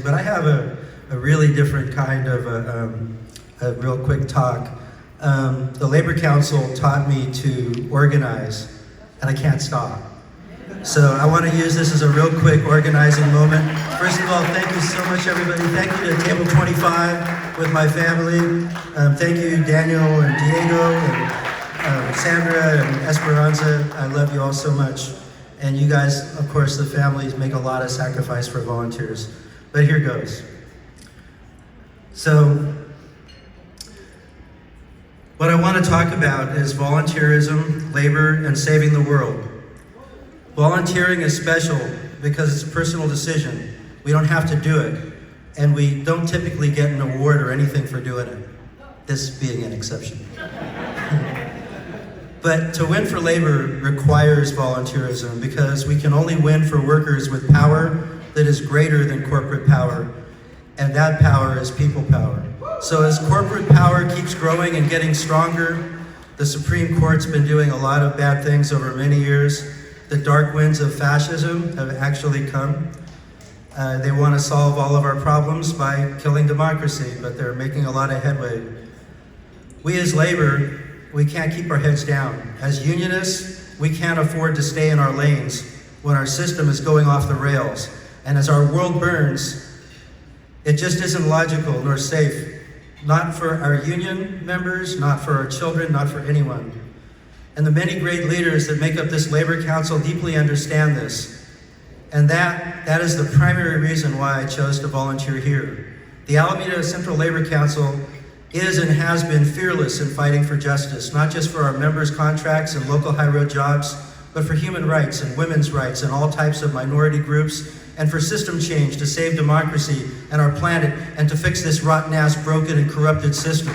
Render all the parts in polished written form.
But I have a really different kind of a real quick talk. The Labor Council taught me to organize, and I can't stop. So I want to use this as a real quick organizing moment. First of all, thank you so much, everybody. Thank you to Table 25 with my family. Thank you, Daniel and Diego and Sandra and Esperanza. I love you all so much. And you guys, of course, the families make a lot of sacrifice for volunteers. But here goes. So, what I want to talk about is volunteerism, labor, and saving the world. Volunteering is special because it's a personal decision. We don't have to do it, and we don't typically get an award or anything for doing it, this being an exception. But to win for labor requires volunteerism because we can only win for workers with power that is greater than corporate power, and that power is people power. So as corporate power keeps growing and getting stronger, the Supreme Court's been doing a lot of bad things over many years. The dark winds of fascism have actually come. They want to solve all of our problems by killing democracy, but they're making a lot of headway. We as labor, we can't keep our heads down. As unionists, we can't afford to stay in our lanes when our system is going off the rails. And as our world burns, it just isn't logical nor safe. Not for our union members, not for our children, not for anyone. And the many great leaders that make up this Labor Council deeply understand this. And that is the primary reason why I chose to volunteer here. The Alameda Central Labor Council is and has been fearless in fighting for justice, not just for our members' contracts and local high road jobs, but for human rights and women's rights and all types of minority groups, and for system change to save democracy and our planet and to fix this rotten-ass, broken and corrupted system.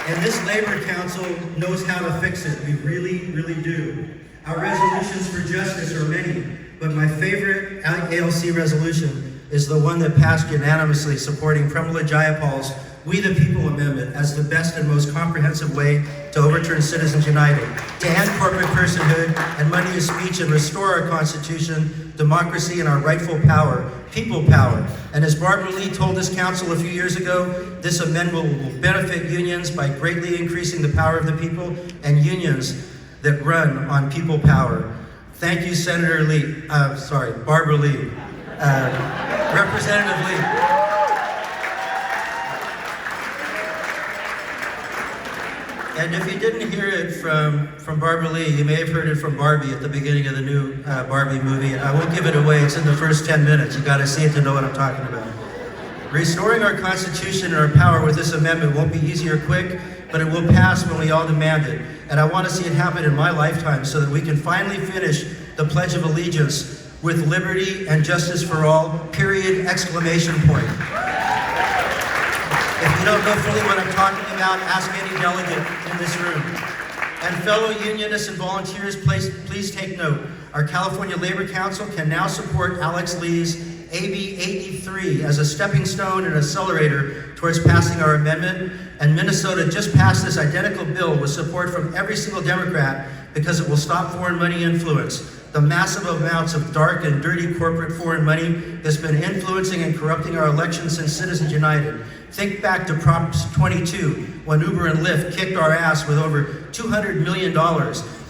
And this Labor Council knows how to fix it. We really, really do. Our resolutions for justice are many, but my favorite ALC resolution is the one that passed unanimously, supporting Pramila Jayapal's We the People Amendment as the best and most comprehensive way to overturn Citizens United, to end corporate personhood and money is speech and restore our Constitution, democracy, and our rightful power, people power. And as Barbara Lee told this council a few years ago, this amendment will benefit unions by greatly increasing the power of the people and unions that run on people power. Thank you, Senator Lee, Barbara Lee, Representative Lee. And if you didn't hear it from Barbara Lee, you may have heard it from Barbie at the beginning of the new Barbie movie. I won't give it away, it's in the first 10 minutes. You gotta see it to know what I'm talking about. Restoring our Constitution and our power with this amendment won't be easy or quick, but it will pass when we all demand it. And I want to see it happen in my lifetime so that we can finally finish the Pledge of Allegiance with liberty and justice for all, period, exclamation point. If you don't know fully what I'm talking about, ask any delegate in this room. And fellow unionists and volunteers, please take note. Our California Labor Council can now support Alex Lee's AB 83 as a stepping stone and accelerator towards passing our amendment. And Minnesota just passed this identical bill with support from every single Democrat because it will stop foreign money influence. The massive amounts of dark and dirty corporate foreign money that's been influencing and corrupting our elections since Citizens United. Think back to Prop 22, when Uber and Lyft kicked our ass with over $200 million.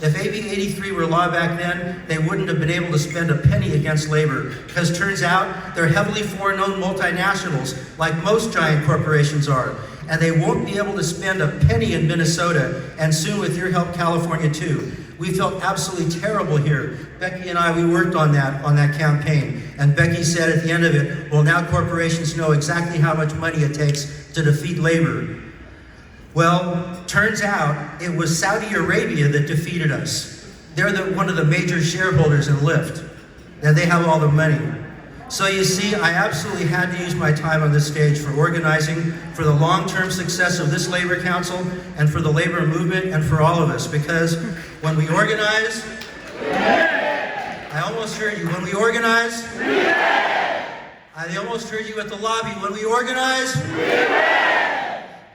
If AB 83 were law back then, they wouldn't have been able to spend a penny against labor, because turns out they're heavily foreign-owned multinationals, like most giant corporations are, and they won't be able to spend a penny in Minnesota, and soon with your help, California too. We felt absolutely terrible here. Becky and I, we worked on that campaign. And Becky said at the end of it, well, now corporations know exactly how much money it takes to defeat labor. Well, turns out it was Saudi Arabia that defeated us. They're one of the major shareholders in Lyft. And they have all the money. So you see, I absolutely had to use my time on this stage for organizing for the long-term success of this Labor Council and for the labor movement and for all of us. Because when we organize, I almost heard you. When we organize, I almost heard you at the lobby. When we organize,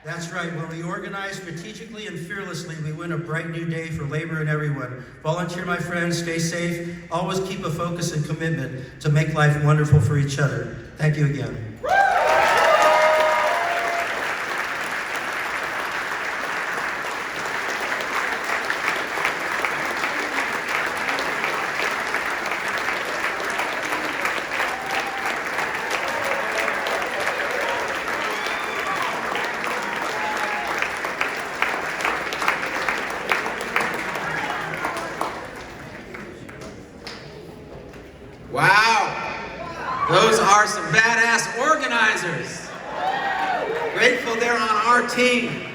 That's right. When we organize strategically and fearlessly, we win a bright new day for labor and everyone. Volunteer, my friends. Stay safe. Always keep a focus and commitment to make life wonderful for each other. Thank you again. Wow, those are some badass organizers. Grateful they're on our team.